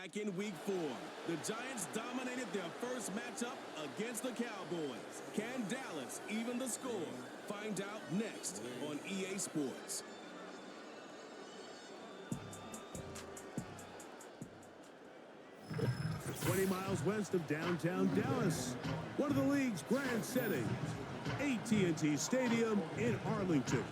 back in Week 4. The Giants dominated their first matchup against the Cowboys. Can Dallas even the score? Find out next on EA Sports. Miles west of downtown Dallas, one of the league's grand settings, AT&T Stadium in Arlington.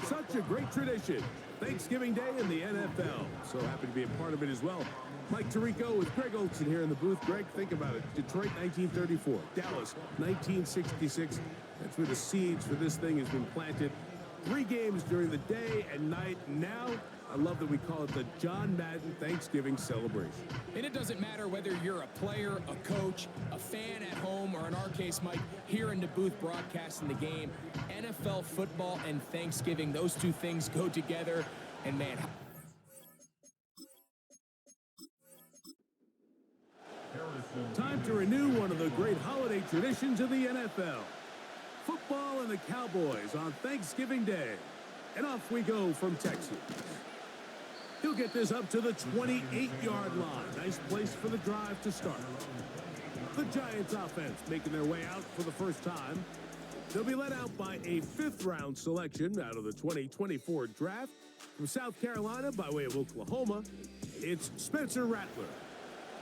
Such a great tradition. Thanksgiving Day in the NFL. So happy to be a part of it as well. Mike Tirico with Greg Olson here in the booth. Greg, think about it. Detroit, 1934. Dallas, 1966. That's where the seeds for this thing has been planted. 3 games during the day and night. Now, I love that we call it the John Madden Thanksgiving celebration. And it doesn't matter whether you're a player, a coach, a fan at home, or in our case, Mike, here in the booth broadcasting the game. NFL football and Thanksgiving, those two things go together. And man, time to renew one of the great holiday traditions of the NFL. Football and the Cowboys on Thanksgiving Day. And off we go from Texas. He'll get this up to the 28-yard line. Nice place for the drive to start. The Giants offense making their way out for the first time. They'll be led out by a 5th-round selection out of the 2024 draft. From South Carolina by way of Oklahoma, it's Spencer Rattler.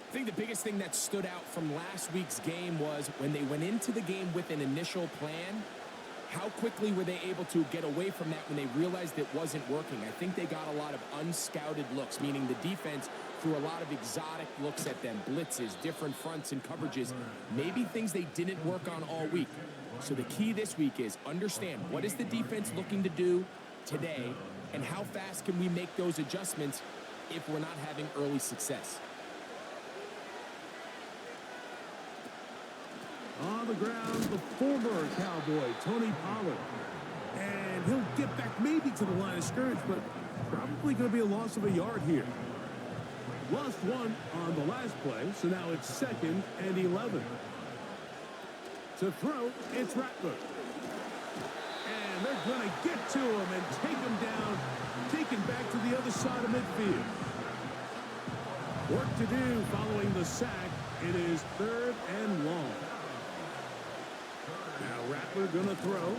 I think the biggest thing that stood out from last week's game was when they went into the game with an initial plan, how quickly were they able to get away from that when they realized it wasn't working? I think they got a lot of unscouted looks, meaning the defense threw a lot of exotic looks at them, blitzes, different fronts and coverages, maybe things they didn't work on all week. So the key this week is understand what is the defense looking to do today and how fast can we make those adjustments if we're not having early success. On the ground, the former Cowboy, Tony Pollard. And he'll get back maybe to the line of scrimmage, but probably going to be a loss of a yard here. Lost 1 on the last play, so now it's 2nd and 11. To throw, it's Rattler. And they're going to get to him and take him down, taken back to the other side of midfield. Work to do following the sack. It is 3rd and long. Now Rattler going to throw.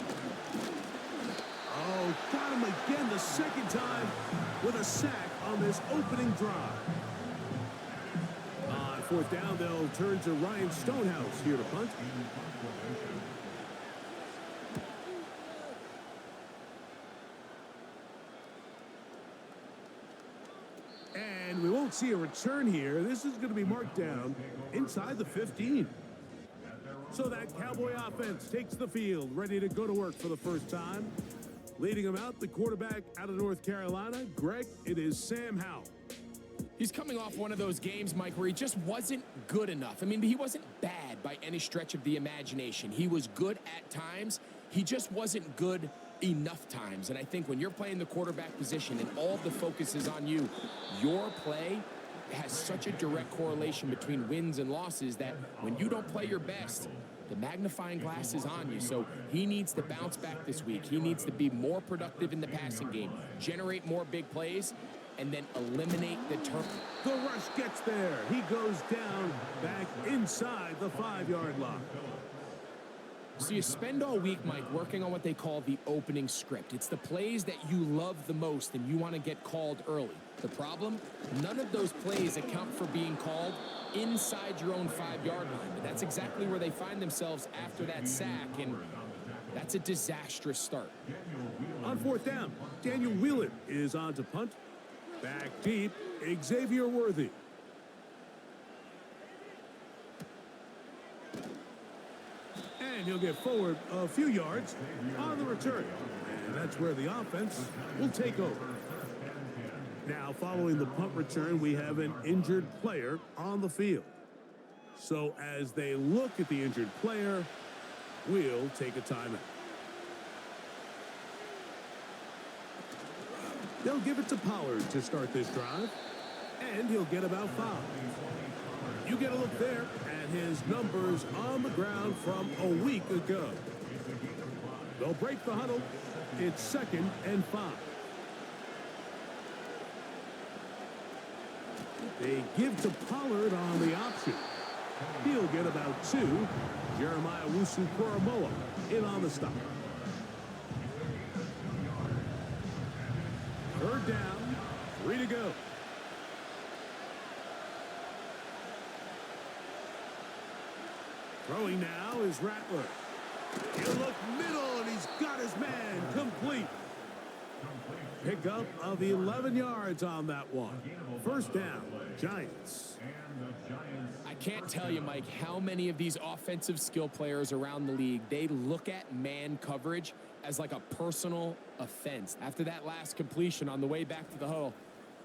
Oh, got him again the second time with a sack on this opening drive. On 4th down, they'll turn to Ryan Stonehouse here to punt. And we won't see a return here. This is going to be marked down inside the 15. So that Cowboy offense takes the field, ready to go to work for the first time. Leading them out, the quarterback out of North Carolina, Greg, it is Sam Howell. He's coming off one of those games, Mike, where he just wasn't good enough. I mean, he wasn't bad by any stretch of the imagination. He was good at times. He just wasn't good enough times. And I think when you're playing the quarterback position and all the focus is on you, your play has such a direct correlation between wins and losses that when you don't play your best, the magnifying glass is on you. So he needs to bounce back this week. He needs to be more productive in the passing game, generate more big plays, and then eliminate the turn. The rush gets there. He goes down back inside the 5-yard line. So you spend all week, Mike, working on what they call the opening script. It's the plays that you love the most and you want to get called early. The problem? None of those plays account for being called inside your own 5-yard line. But that's exactly where they find themselves after that sack, and that's a disastrous start. On 4th down, Daniel Wheelan is on to punt. Back deep, Xavier Worthy. And he'll get forward a few yards on the return. And that's where the offense will take over. Now, following the punt return, we have an injured player on the field. So as they look at the injured player, we'll take a timeout. They'll give it to Pollard to start this drive, and he'll get about 5. You get a look there at his numbers on the ground from a week ago. They'll break the huddle. It's 2nd and 5. They give to Pollard on the option. He'll get about 2. Jeremiah Wusu-Koromoa in on the stop. Third down, 3 to go. Throwing now is Rattler. He'll look middle, and he's got his man complete. Pickup of 11 yards on that one. First down, Giants. I can't tell you, Mike, how many of these offensive skill players around the league, they look at man coverage as like a personal offense. After that last completion on the way back to the huddle,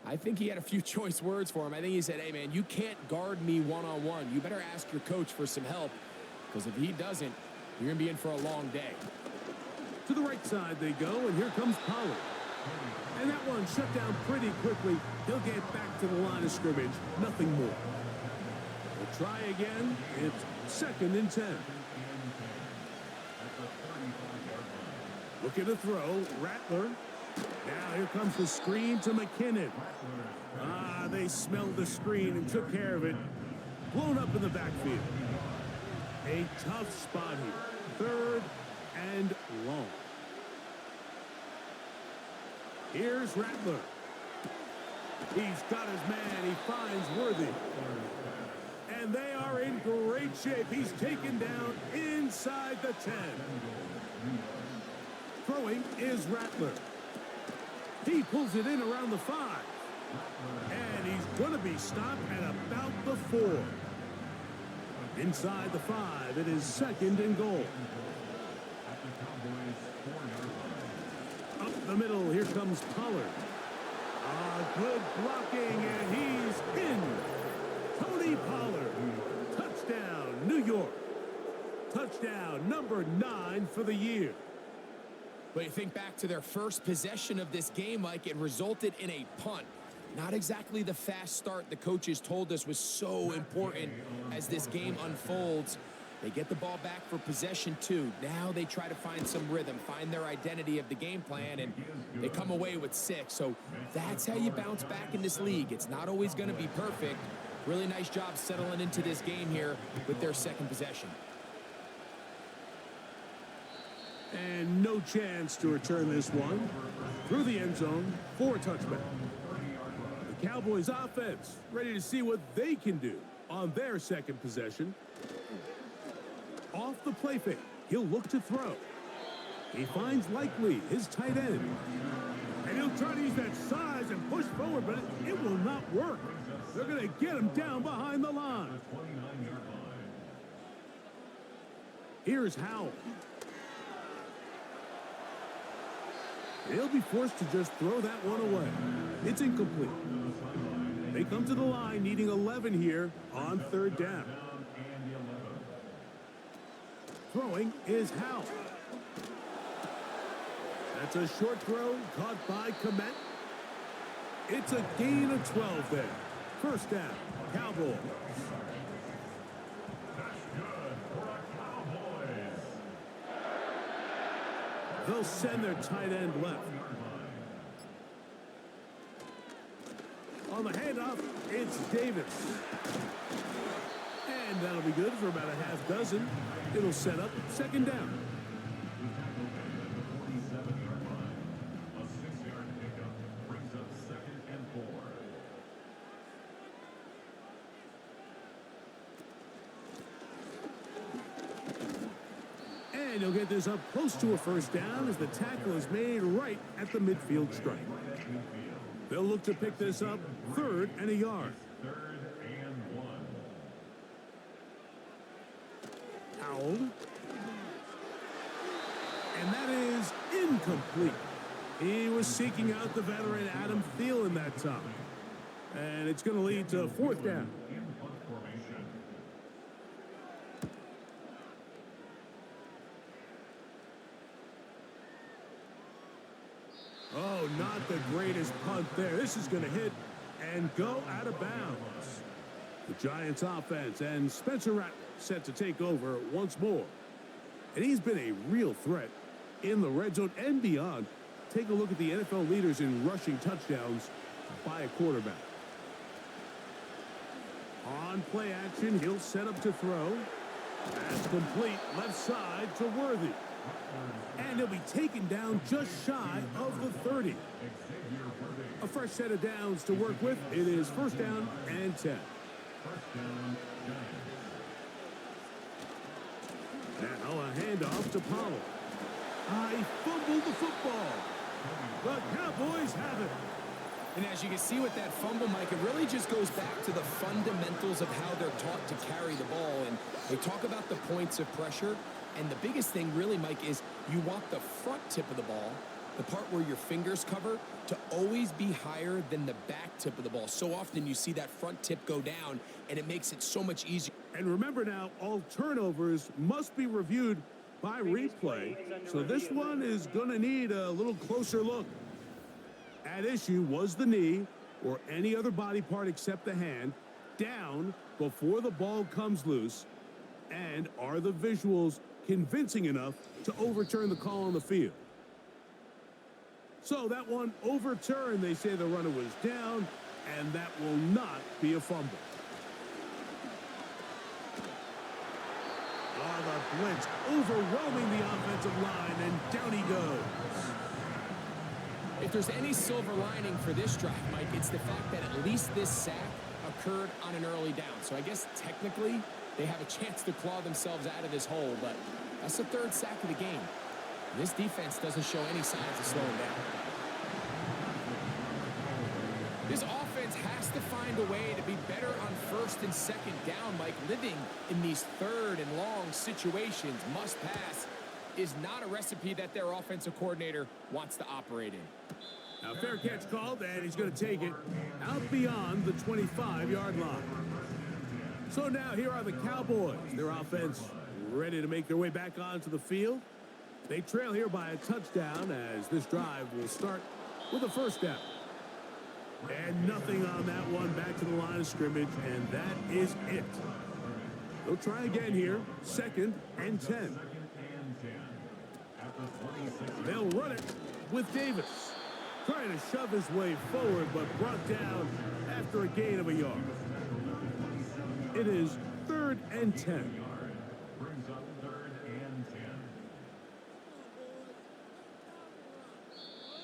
I think he had a few choice words for him. I think he said, hey, man, you can't guard me one-on-one. You better ask your coach for some help, because if he doesn't, you're going to be in for a long day. To the right side they go, and here comes Pollard. And that one shut down pretty quickly. He'll get back to the line of scrimmage. Nothing more. We'll try again. It's 2nd and 10. Looking to throw. Rattler. Now here comes the screen to McKinnon. They smelled the screen and took care of it. Blown up in the backfield. A tough spot here. 3rd and long. Here's Rattler. He's got his man. He finds Worthy. And they are in great shape. He's taken down inside the 10. Throwing is Rattler. He pulls it in around the 5. And he's going to be stopped at about the 4. Inside the 5, it is 2nd and goal. Up the middle, here comes Pollard. Good blocking, and he's in. Tony Pollard. Touchdown, New York. Touchdown number 9 for the year. But you think back to their first possession of this game, Mike, it resulted in a punt. Not exactly the fast start the coaches told us was so important as this game unfolds. They get the ball back for possession 2. Now they try to find some rhythm, find their identity of the game plan, and they come away with 6. So that's how you bounce back in this league. It's not always going to be perfect. Really nice job settling into this game here with their 2nd possession. And no chance to return this one. Through the end zone for a touchback. The Cowboys offense ready to see what they can do on their 2nd possession. Off the play fake, he'll look to throw. He finds Likely, his tight end. And he'll try to use that size and push forward, but it will not work. They're going to get him down behind the line. Here's Howell. He'll be forced to just throw that one away. It's incomplete. They come to the line needing 11 here on 3rd down. Throwing is Howell. That's a short throw caught by Komet. It's a gain of 12 there. First down, Cowboys. They'll send their tight end left. On the handoff, it's Davis. And that'll be good for about a half dozen. It'll set up 2nd down. And he'll get this up close to a first down as the tackle is made right at the midfield stripe. They'll look to pick this up 3rd and a yard. Howell. And that is incomplete. He was seeking out the veteran Adam Thielen that time. And it's going to lead to 4th down. Oh, not the greatest punt there. This is going to hit and go out of bounds. The Giants offense and Spencer Rattler set to take over once more. And he's been a real threat in the red zone and beyond. Take a look at the NFL leaders in rushing touchdowns by a quarterback. On play action, he'll set up to throw. Pass complete, left side to Worthy. And he'll be taken down just shy of the 30. A fresh set of downs to work with. It is first down and 10. Now a handoff to Powell. He fumbled the football. The Cowboys have it. And as you can see with that fumble, Mike, it really just goes back to the fundamentals of how they're taught to carry the ball. And they talk about the points of pressure. And the biggest thing really, Mike, is you want the front tip of the ball, the part where your fingers cover, to always be higher than the back tip of the ball. So often you see that front tip go down, and it makes it so much easier. And remember now, all turnovers must be reviewed by replay. So this one is going to need a little closer look. At issue was the knee, or any other body part except the hand, down before the ball comes loose. And are the visuals convincing enough to overturn the call on the field? So that one overturned. They say the runner was down, and that will not be a fumble. The blitz overwhelming the offensive line, and down he goes. If there's any silver lining for this drive, Mike, it's the fact that at least this sack occurred on an early down. So I guess technically they have a chance to claw themselves out of this hole, but that's the third sack of the game. This defense doesn't show any signs of slowing down. This offense has to find a way to be better on first and second down, Mike. Living in these third and long situations, must pass, is not a recipe that their offensive coordinator wants to operate in. Now, fair catch called, and he's going to take it out beyond the 25-yard line. So now here are the Cowboys. Their offense ready to make their way back onto the field. They trail here by a touchdown as this drive will start with a first down. And nothing on that one, back to the line of scrimmage, and that is it. They'll try again here, second and 10. They'll run it with Davis. Trying to shove his way forward, but brought down after a gain of a yard. It is third and 10.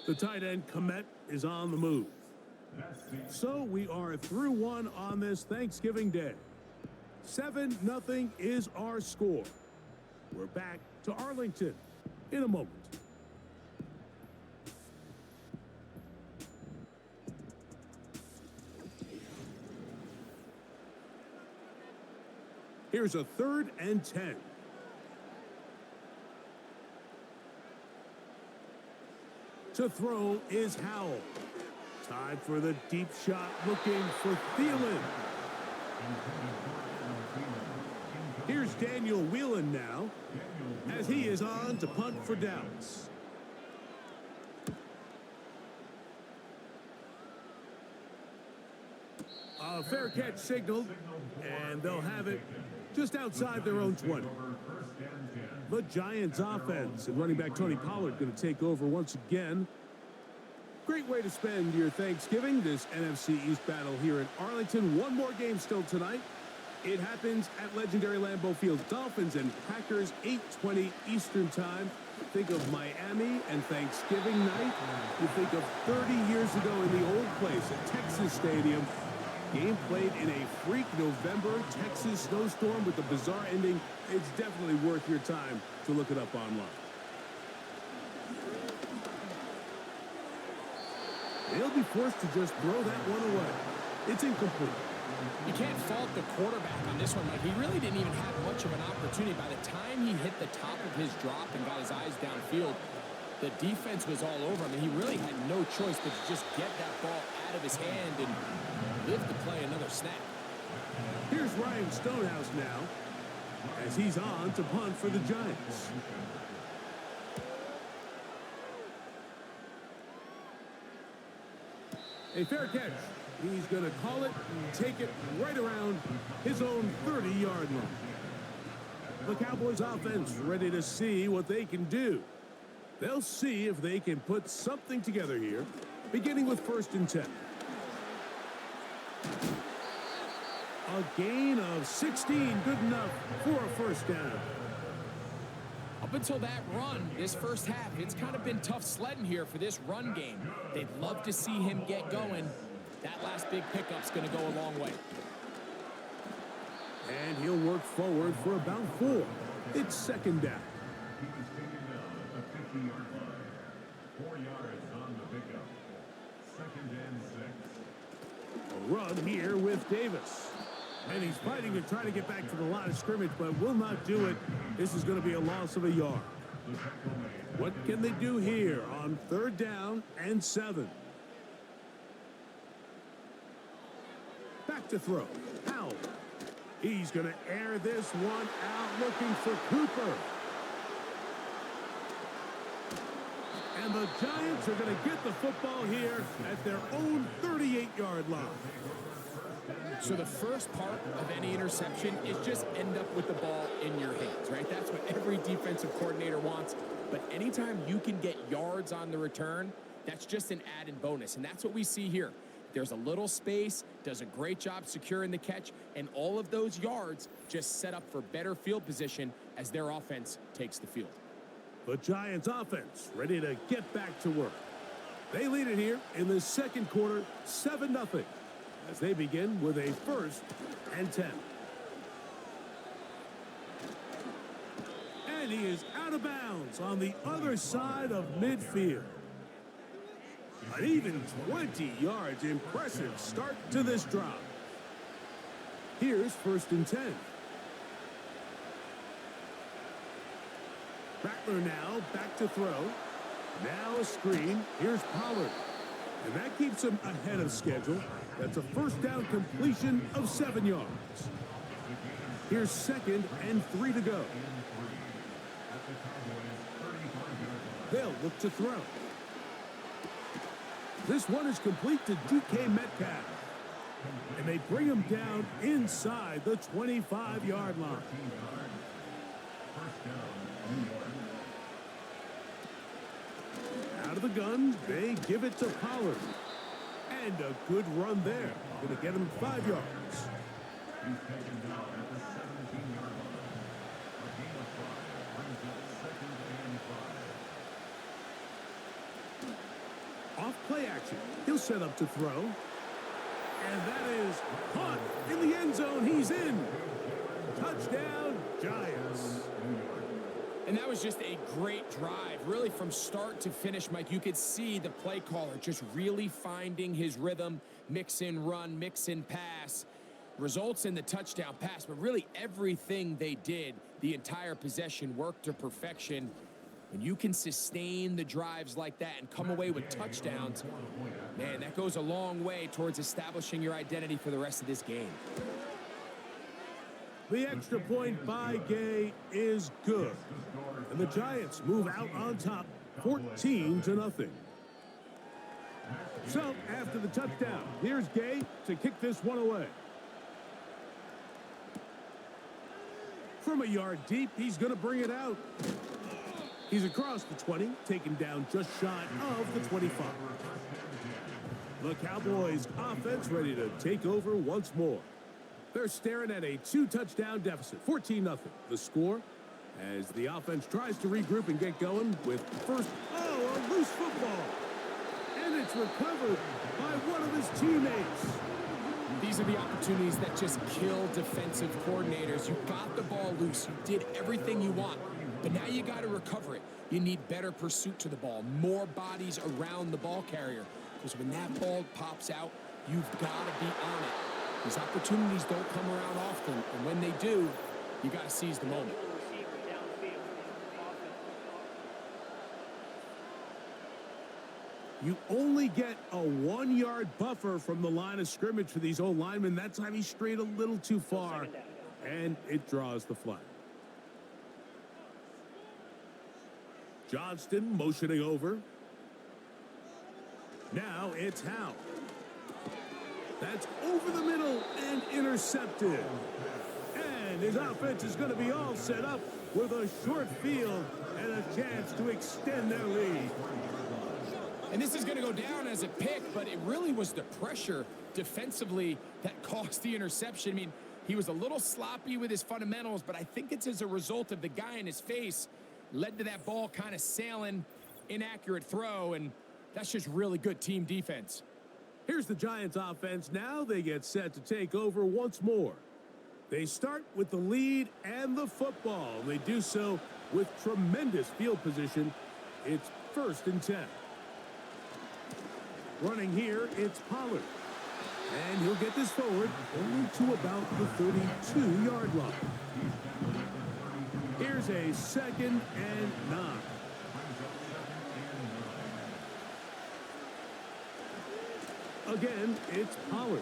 The tight end, Komet, is on the move. So we are through one on this Thanksgiving Day. 7-0 is our score. We're back to Arlington in a moment. Here's a third and 10. To throw is Howell. Time for the deep shot, looking for Thielen. Here's Daniel Whelan now, as he is on to punt for Dallas. A fair catch signaled, and they'll have it just outside their own 20. The Giants offense and running back Tony Pollard going to take over once again. Great way to spend your Thanksgiving, this NFC East battle here in Arlington. One more game still tonight. It happens at legendary Lambeau Field. Dolphins and Packers, 8:20 Eastern time. Think of Miami and Thanksgiving night. You think of 30 years ago in the old place at Texas Stadium. Game played in a freak November Texas snowstorm with a bizarre ending. It's definitely worth your time to look it up online. They'll be forced to just throw that one away. It's incomplete. You can't fault the quarterback on this one, Mike. He really didn't even have much of an opportunity. By the time he hit the top of his drop and got his eyes downfield, the defense was all over him, and he really had no choice but to just get that ball out of his hand and live to play another snap. Here's Ryan Stonehouse now, as he's on to punt for the Giants. A fair catch. He's going to call it and take it right around his own 30-yard line. The Cowboys offense ready to see what they can do. They'll see if they can put something together here, beginning with first and 10. A gain of 16, good enough for a first down. Up until that run, this first half, it's kind of been tough sledding here for this run game. They'd love to see him get going. That last big pickup's going to go a long way. And he'll work forward for about 4. It's second down. He's taken down at the 50-yard line. 4 yards on the pickup. Second and 6. A run here with Davis. And he's fighting to try to get back to the line of scrimmage, but will not do it. This is going to be a loss of a yard. What can they do here on third down and 7? Back to throw. Howell. He's going to air this one out, looking for Cooper. And the Giants are going to get the football here at their own 38-yard line. So the first part of any interception is just end up with the ball in your hands, right? That's what every defensive coordinator wants. But anytime you can get yards on the return, that's just an added bonus. And that's what we see here. There's a little space, does a great job securing the catch, and all of those yards just set up for better field position as their offense takes the field. The Giants offense ready to get back to work. They lead it here in the second quarter, 7-0. As they begin with a first and 10. And he is out of bounds on the other side of midfield. An even 20 yards. Impressive start to this drive. Here's first and 10. Rattler now back to throw. Now a screen. Here's Pollard. And that keeps him ahead of schedule. That's a first down completion of 7 yards. Here's second and 3 to go. They'll look to throw. This one is complete to DK Metcalf. And they bring him down inside the 25-yard line. Out of the gun, they give it to Pollard. And a good run there. Going to get him 5 yards. He's taken down at the 17-yard line. A gain of 5 brings up second and 5. Off play action. He'll set up to throw. And that is caught in the end zone. He's in. Touchdown, Giants. And that was just a great drive. Really, from start to finish, Mike, you could see the play caller just really finding his rhythm, mix in run, mix in pass. Results in the touchdown pass, but really everything they did, the entire possession worked to perfection. When you can sustain the drives like that and come away with touchdowns, man, that goes a long way towards establishing your identity for the rest of this game. The extra point by Gay is good. And the Giants move out on top 14-0. So, after the touchdown, here's Gay to kick this one away. From a yard deep, he's going to bring it out. He's across the 20, taken down just shy of the 25. The Cowboys offense ready to take over once more. They're staring at a 2-touchdown deficit, 14-0. The score as the offense tries to regroup and get going with first, a loose football. And it's recovered by one of his teammates. These are the opportunities that just kill defensive coordinators. You got the ball loose. You did everything you want. But now you got to recover it. You need better pursuit to the ball, more bodies around the ball carrier. Because when that ball pops out, you've got to be on it. These opportunities don't come around often, and when they do, you got to seize the moment. You only get a 1-yard buffer from the line of scrimmage for these old linemen. That time he strayed a little too far, and it draws the flag. Johnston motioning over. Now it's Howe. That's over the middle and intercepted. And his offense is going to be all set up with a short field and a chance to extend their lead. And this is going to go down as a pick, but it really was the pressure defensively that caused the interception. I mean, He was a little sloppy with his fundamentals, but I think it's as a result of the guy in his face led to that ball kind of sailing, inaccurate throw, and that's just really good team defense. Here's the Giants offense. Now they get set to take over once more. They start with the lead and the football. They do so with tremendous field position. It's 1st and 10. Running here, it's Pollard. And he'll get this forward only to about the 32-yard line. Here's a 2nd and 9. Again, it's Pollard.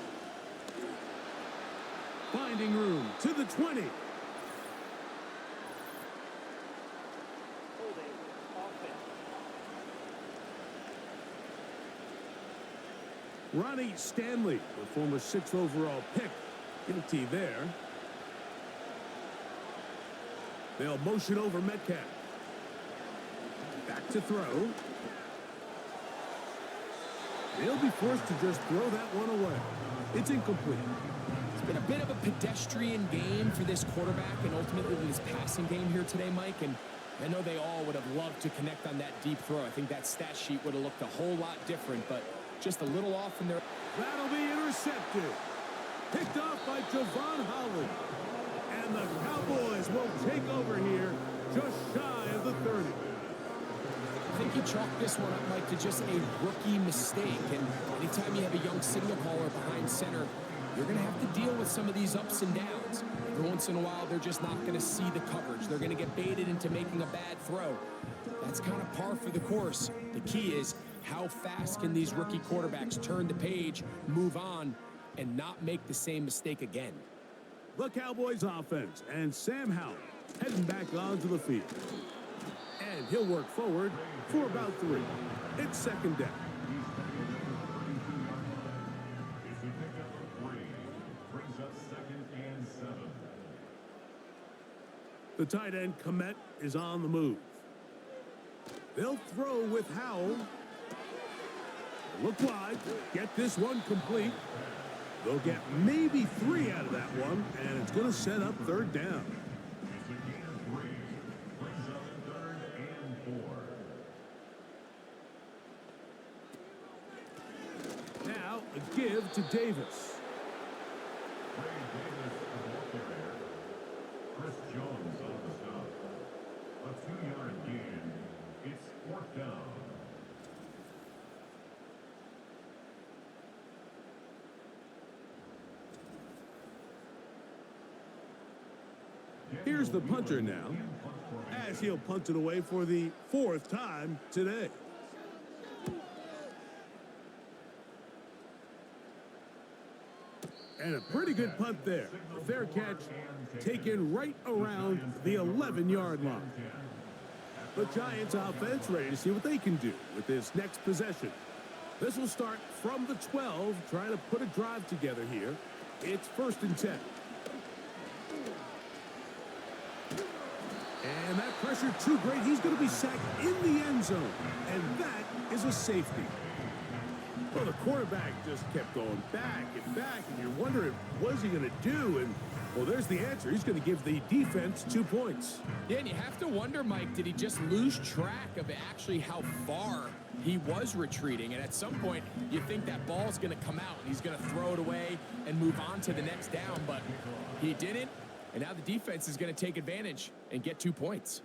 Finding room to the 20. Ronnie Stanley, the former 6th overall pick, guilty there. They'll motion over Metcalf. Back to throw. They'll be forced to just throw that one away. It's incomplete. It's been a bit of a pedestrian game for this quarterback and ultimately this passing game here today, Mike. And I know they all would have loved to connect on that deep throw. I think that stat sheet would have looked a whole lot different, but just a little off from their... That'll be intercepted. Picked off by Javon Holland. And the Cowboys will take over here just shy of the 30. I think you chalk this one up, Mike, to just a rookie mistake. And anytime you have a young signal caller behind center, you're going to have to deal with some of these ups and downs. Every once in a while, they're just not going to see the coverage. They're going to get baited into making a bad throw. That's kind of par for the course. The key is how fast can these rookie quarterbacks turn the page, move on, and not make the same mistake again. The Cowboys offense and Sam Howell heading back onto the field. And he'll work forward for about 3. It's 2nd down. It's a pickup of 3. Brings up 2nd and 7. The tight end, Komet, is on the move. They'll throw with Howell. Look wide. Get this one complete. They'll get maybe 3 out of that one, and it's going to set up 3rd down. It's a gain of 3. Brings up 3rd and 4. Now, a give to Davis. Ray Davis to the ball carrier. Chris Jones on the stop. A 2-yard gain. It's 4th down. Here's the punter now, as he'll punt it away for the 4th time today. And a pretty good punt there. A fair catch taken right around the 11-yard line. The Giants offense ready to see what they can do with this next possession. This will start from the 12, trying to put a drive together here. It's 1st and 10. And that pressure too great. He's going to be sacked in the end zone. And that is a safety. Well, the quarterback just kept going back and back, and you're wondering, what's he going to do? And, well, there's the answer. He's going to give the defense 2 points. Yeah, and you have to wonder, Mike, did he just lose track of actually how far he was retreating? And at some point, you think that ball's going to come out, and he's going to throw it away and move on to the next down, but he didn't. And now the defense is going to take advantage and get 2 points.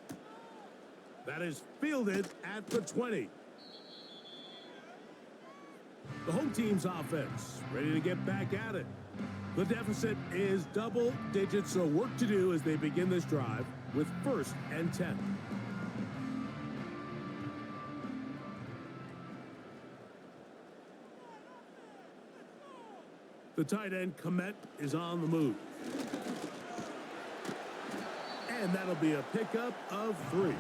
That is fielded at the 20. The home team's offense ready to get back at it. The deficit is double digits, so work to do as they begin this drive with 1st and 10. The tight end, Komet, is on the move. And that'll be a pickup of 3.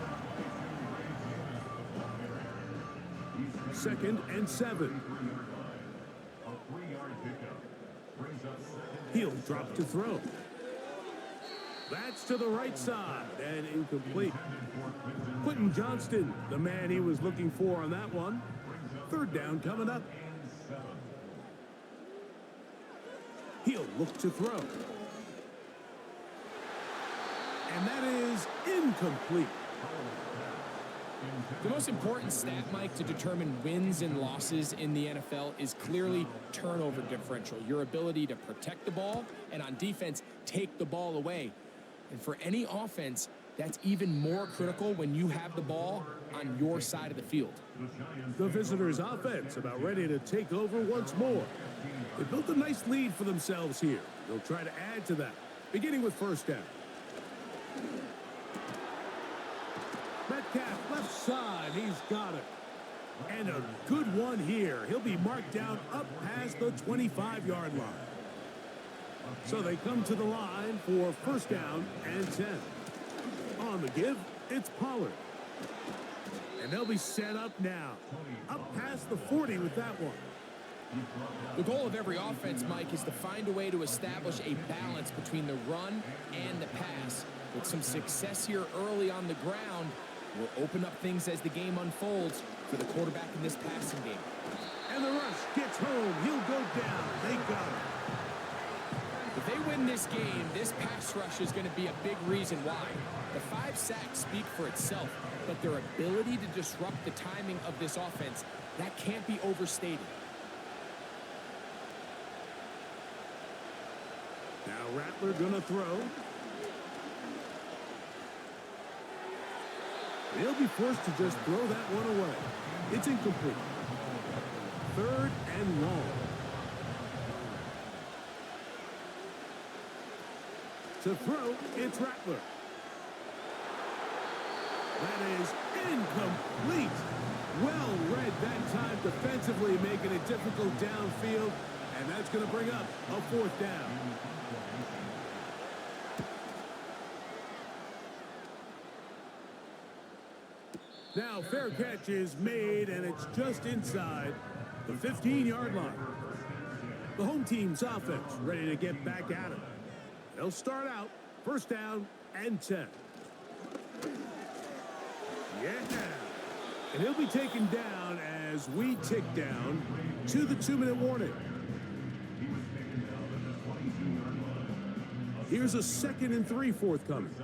2nd and 7. A 3-yard pickup. Brings up 2nd. He'll drop to throw. That's to the right side and incomplete. Quentin Johnston, the man he was looking for on that one. 3rd down coming up. He'll look to throw. And that is incomplete. The most important stat, Mike, to determine wins and losses in the NFL is clearly turnover differential, your ability to protect the ball and on defense, take the ball away. And for any offense, that's even more critical when you have the ball on your side of the field. The visitors' offense about ready to take over once more. They built a nice lead for themselves here. They'll try to add to that, beginning with first down. Metcalf, left side, he's got it. And a good one here. He'll be marked down up past the 25-yard line. So they come to the line for first down and 10. On the give, it's Pollard. And they'll be set up now. Up past the 40 with that one. The goal of every offense, Mike, is to find a way to establish a balance between the run and the pass. With some success here early on the ground, will open up things as the game unfolds for the quarterback in this passing game. And the rush gets home. He'll go down. They got it. If they win this game, this pass rush is going to be a big reason why. The 5 sacks speak for itself, but their ability to disrupt the timing of this offense, that can't be overstated. Now Rattler gonna throw. They'll be forced to just throw that one away. It's incomplete. Third and long. To throw, it's Rattler. That is incomplete. Well read that time defensively, making it difficult downfield. And that's going to bring up a fourth down. Now, fair catch is made, and it's just inside the 15-yard line. The home team's offense ready to get back at it. They'll start out first down and 10. Yeah. And he'll be taken down as we tick down to the 2-minute warning. Here's a 2nd and 3 forthcoming.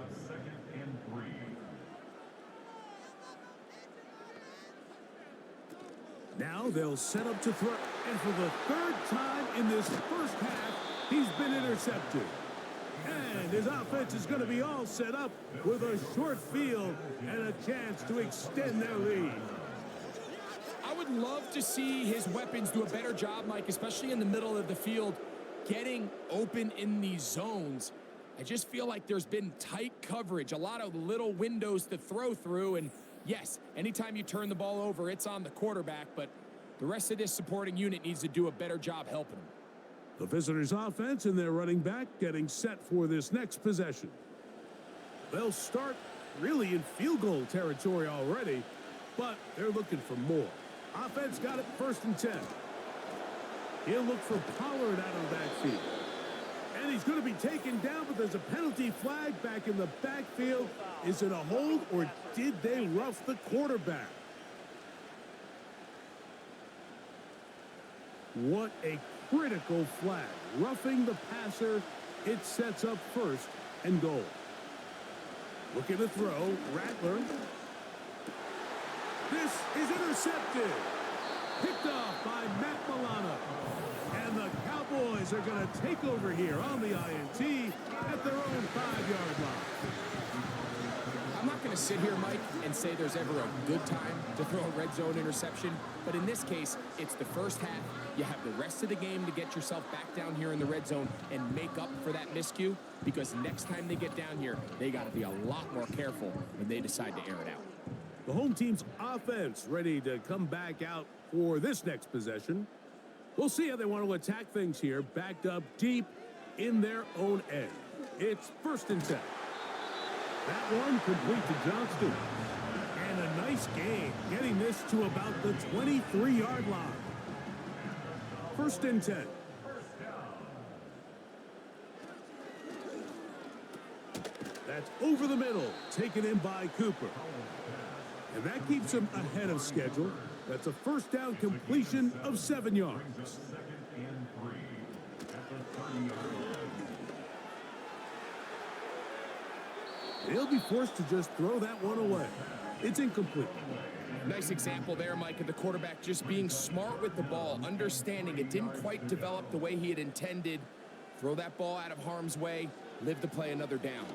Now they'll set up to throw. And for the 3rd time in this first half, he's been intercepted. And his offense is going to be all set up with a short field and a chance to extend their lead. I would love to see his weapons do a better job, Mike, especially in the middle of the field, getting open in these zones. I just feel like there's been tight coverage, a lot of little windows to throw through. And yes, anytime you turn the ball over, it's on the quarterback, but the rest of this supporting unit needs to do a better job helping him. The visitors' offense and their running back getting set for this next possession. They'll start really in field goal territory already, but they're looking for more. Offense got it 1st and 10. He'll look for Pollard out of the backfield. And he's going to be taken down, but there's a penalty flag back in the backfield. Is it a hold, or did they rough the quarterback? What a critical flag. Roughing the passer, it sets up 1st and goal. Looking to throw, Rattler. This is intercepted. Picked off by Matt Milano. And the Cowboys are going to take over here on the INT at their own 5-yard line. I'm not going to sit here, Mike, and say there's ever a good time to throw a red zone interception, but in this case, it's the first half. You have the rest of the game to get yourself back down here in the red zone and make up for that miscue, because next time they get down here, they got to be a lot more careful when they decide to air it out. The home team's offense ready to come back out for this next possession. We'll see how they want to attack things here, backed up deep in their own end. It's 1st and 10. That one complete to Johnston. And a nice game, getting this to about the 23-yard line. 1st and 10. That's over the middle, taken in by Cooper. And that keeps him ahead of schedule. That's a 1st down completion of 7 yards. He'll be forced to just throw that one away. It's incomplete. Nice example there, Mike, of the quarterback just being smart with the ball, understanding it didn't quite develop the way he had intended. Throw that ball out of harm's way, live to play another down.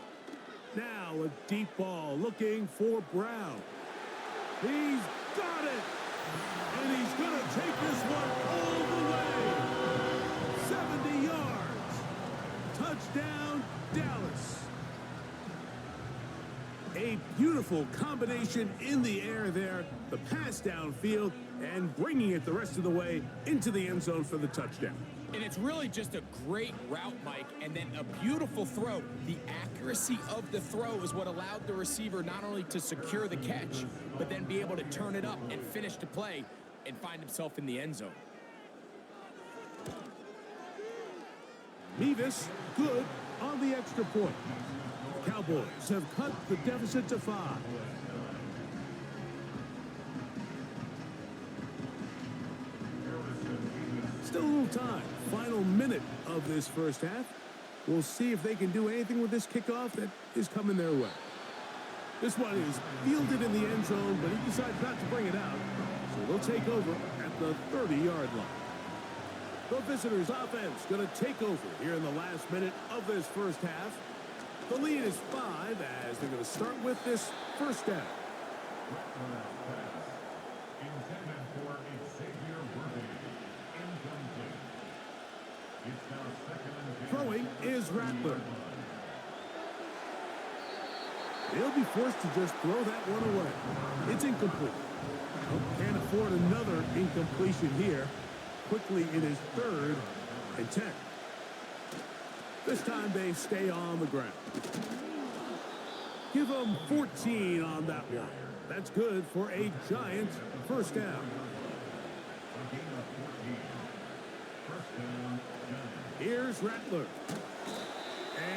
Now a deep ball looking for Brown. He's got it! And he's going to take this one all the way. 70 yards. Touchdown, Dallas. A beautiful combination in the air there. The pass downfield and bringing it the rest of the way into the end zone for the touchdown. And it's really just a great route, Mike, and then a beautiful throw. The accuracy of the throw is what allowed the receiver not only to secure the catch, but then be able to turn it up and finish the play and find himself in the end zone. Mevis, good on the extra point. The Cowboys have cut the deficit to 5. Still a little time. Final minute of this first half. We'll see if they can do anything with this kickoff that is coming their way. This one is fielded in the end zone, but he decides not to bring it out. So they'll take over at the 30-yard line. The visitors' offense going to take over here in the last minute of this first half. The lead is 5 as they're going to start with this first down. Intended for Xavier Worthy. Incomplete. It's now second and 10. Throwing is Rattler. They'll be forced to just throw that one away. It's incomplete. Oh, can't afford another incompletion here. Quickly in his 3rd and 10. This time they stay on the ground. Give them 14 on that one. That's good for a giant first down. A gain of 14. First down, Giants. Here's Rattler.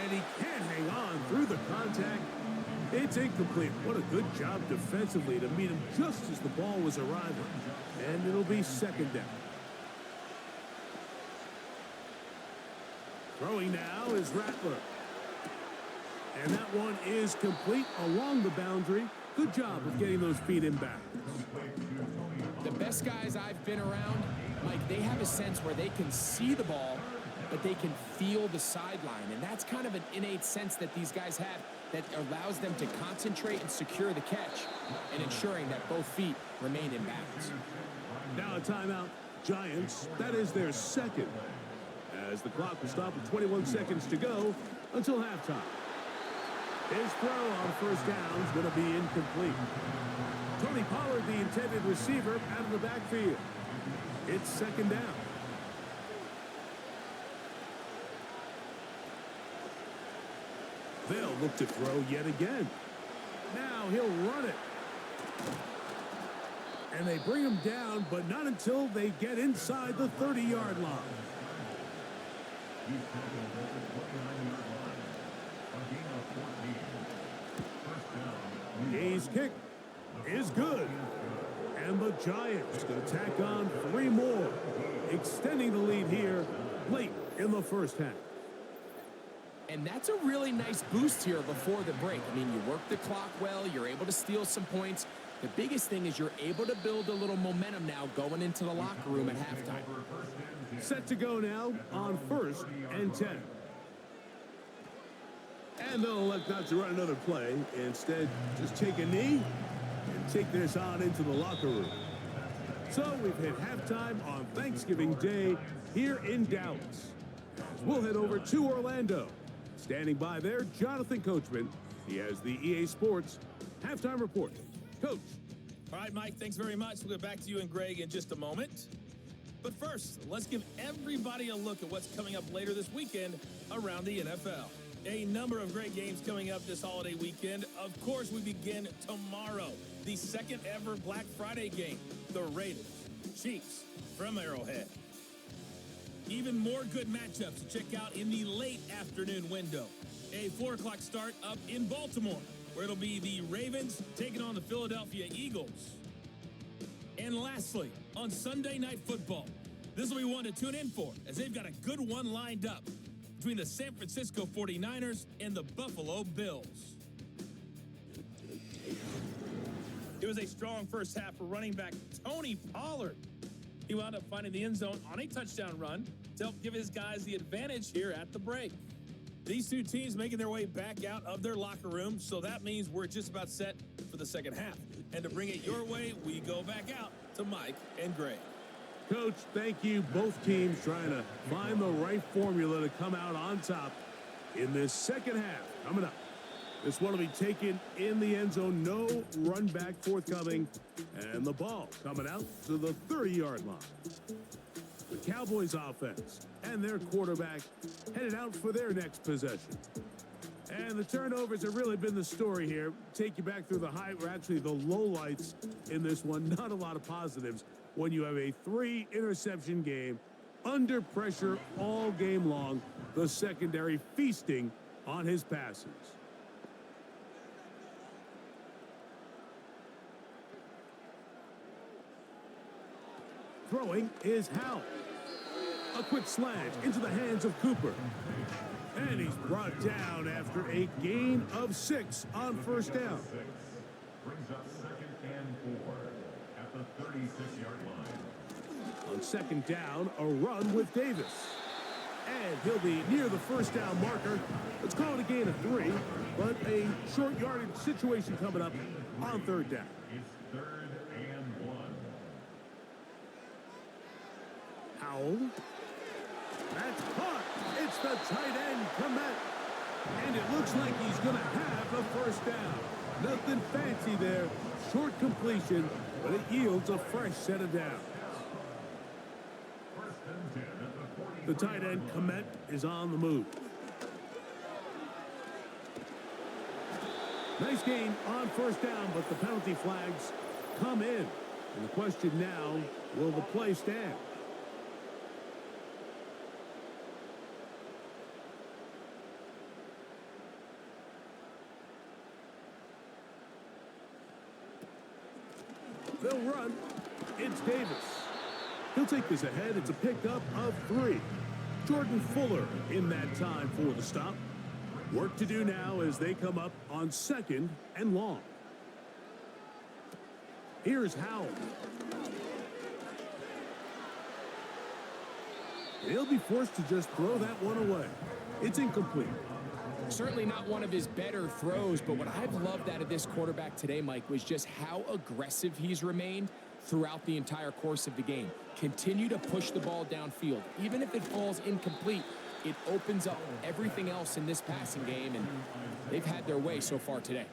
And he can't hang on through the contact. It's incomplete. What a good job defensively to meet him just as the ball was arriving. And it'll be second down. Throwing now is Rattler. And that one is complete along the boundary. Good job of getting those feet in back. The best guys I've been around, Mike, they have a sense where they can see the ball, but they can feel the sideline. And that's kind of an innate sense that these guys have that allows them to concentrate and secure the catch and ensuring that both feet remain in bounds. Now a timeout. Giants, that is their second. As the clock will stop with 21 seconds to go until halftime. His throw on first down is going to be incomplete. Tony Pollard, the intended receiver, out of the backfield. It's second down. They'll look to throw yet again. Now he'll run it. And they bring him down, but not until they get inside the 30-yard line. He's tackled at the 29-yard line. A gain of 14. First down. His kick is good. And the Giants going to tack on 3 more, extending the lead here late in the first half. And that's a really nice boost here before the break. I mean, you work the clock well, you're able to steal some points. The biggest thing is you're able to build a little momentum now going into the locker room at halftime. Set to go now on 1st and 10. And they'll elect not to run another play. Instead, just take a knee and take this on into the locker room. So we've hit halftime on Thanksgiving Day here in Dallas. We'll head over to Orlando. Standing by there, Jonathan Coachman. He has the EA Sports halftime report. Coach. All right, Mike, thanks very much. We'll get back to you and Greg in just a moment. But first, let's give everybody a look at what's coming up later this weekend around the NFL. A number of great games coming up this holiday weekend. Of course, we begin tomorrow. The second ever Black Friday game. The Raiders, Chiefs from Arrowhead. Even more good matchups to check out in the late afternoon window. A 4 o'clock start up in Baltimore, where it'll be the Ravens taking on the Philadelphia Eagles. And lastly, on Sunday Night Football, this will be one to tune in for, as they've got a good one lined up between the San Francisco 49ers and the Buffalo Bills. It was a strong first half for running back Tony Pollard. He wound up finding the end zone on a touchdown run to help give his guys the advantage here at the break. These two teams making their way back out of their locker room, so that means we're just about set for the second half. And to bring it your way, we go back out to Mike and Greg. Coach, thank you. Both teams trying to find the right formula to come out on top in this second half. Coming up, this one will be taken in the end zone. No run back forthcoming. And the ball coming out to the 30-yard line. The Cowboys offense and their quarterback headed out for their next possession. And the turnovers have really been the story here. Take you back through the actually the lowlights in this one. Not a lot of positives when you have a 3-interception game under pressure all game long. The secondary feasting on his passes. Throwing is Howell. A quick slant into the hands of Cooper. And he's brought down after a gain of 6 on first down. Brings up 2nd and 4 at the 36-yard line. On second down, a run with Davis. And he'll be near the first down marker. Let's call it a gain of 3, but a short yardage situation coming up on third down. It's 3rd and 1. Howell. That's caught. It's the tight end, Komet. And it looks like he's going to have a first down. Nothing fancy there. Short completion, but it yields a fresh set of downs. The tight end, Komet, is on the move. Nice gain on first down, but the penalty flags come in. And the question now, will the play stand? They'll run. It's Davis. He'll take this ahead. It's a pickup of 3. Jordan Fuller in that time for the stop. Work to do now as they come up on 2nd and long. Here's Howell. He'll be forced to just throw that one away. It's incomplete. Certainly not one of his better throws, but what I've loved out of this quarterback today, Mike, was just how aggressive he's remained throughout the entire course of the game. Continue to push the ball downfield. Even if it falls incomplete, it opens up everything else in this passing game, and they've had their way so far today.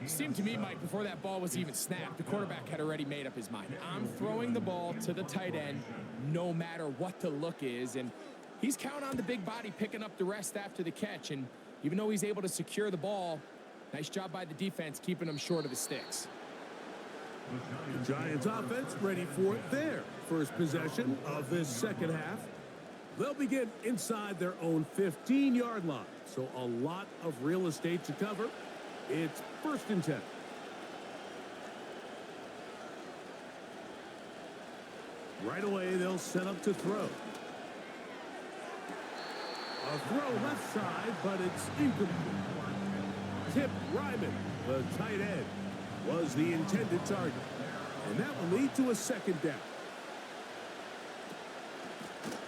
It seemed to me, Mike, before that ball was even snapped, the quarterback had already made up his mind. I'm throwing the ball to the tight end no matter what the look is, and he's counting on the big body picking up the rest after the catch, and even though he's able to secure the ball, nice job by the defense keeping him short of the sticks. The Giants offense ready for their first possession of this second half. They'll begin inside their own 15-yard line, so a lot of real estate to cover. It's 1st and 10. Right away, they'll set up to throw. A throw left side, but it's incomplete. Tip Ryman, the tight end, was the intended target. And that will lead to a 2nd down.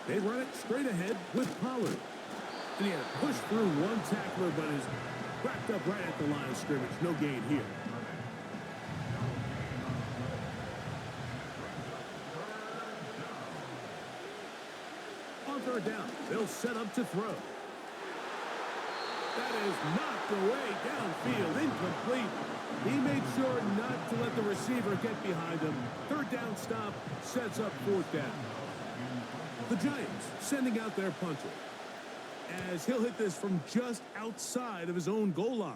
They run it straight ahead with Pollard. And he had to push through one tackler, but is wrapped up right at the line of scrimmage. No gain here. On third down, they'll set up to throw. That is knocked away downfield, incomplete. He made sure not to let the receiver get behind him. Third down stop sets up 4th down. The Giants sending out their punter, as he'll hit this from just outside of his own goal line.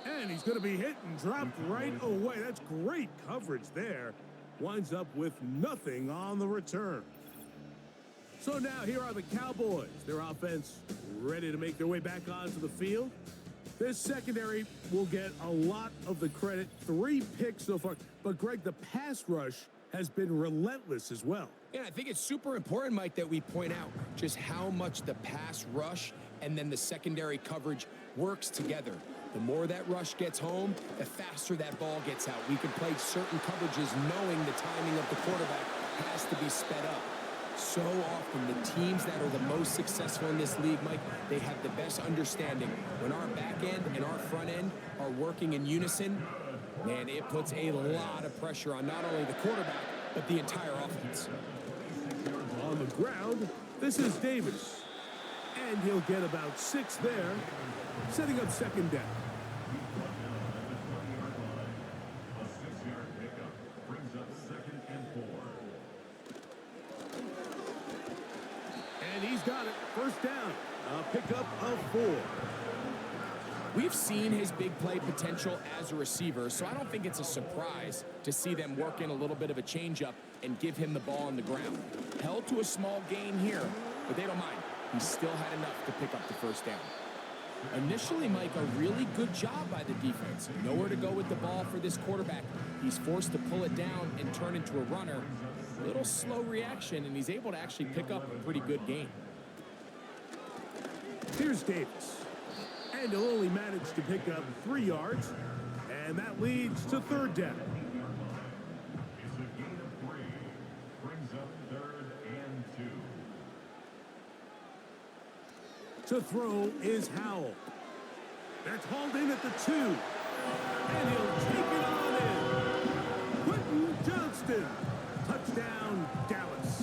And he's going to be hit and dropped right away. That's great coverage there. Winds up with nothing on the return. So now here are the Cowboys. Their offense ready to make their way back onto the field. This secondary will get a lot of the credit. 3 picks so far. But, Greg, the pass rush has been relentless as well. Yeah, I think it's super important, Mike, that we point out just how much the pass rush and then the secondary coverage works together. The more that rush gets home, the faster that ball gets out. We can play certain coverages knowing the timing of the quarterback has to be sped up. So often, the teams that are the most successful in this league, Mike, they have the best understanding. When our back end and our front end are working in unison, man, it puts a lot of pressure on not only the quarterback, but the entire offense. On the ground, this is Davis. And he'll get about 6 there, setting up second down. A 6-yard pickup brings up 2nd and 4. And he's got it. First down. A pickup of 4. We've seen his big play potential as a receiver, so I don't think it's a surprise to see them work in a little bit of a changeup and give him the ball on the ground. Held to a small gain here, but they don't mind. He still had enough to pick up the first down. Initially, Mike, a really good job by the defense. Nowhere to go with the ball for this quarterback. He's forced to pull it down and turn into a runner. Little slow reaction, and he's able to actually pick up a pretty good gain. Here's Davis. And he'll only manage to pick up 3 yards. And that leads to third down. It's a gain of 3. Brings up 3rd and 2. To throw is Howell. That's hauled in at the 2. And he'll take it on in. Quentin Johnston. Touchdown, Dallas.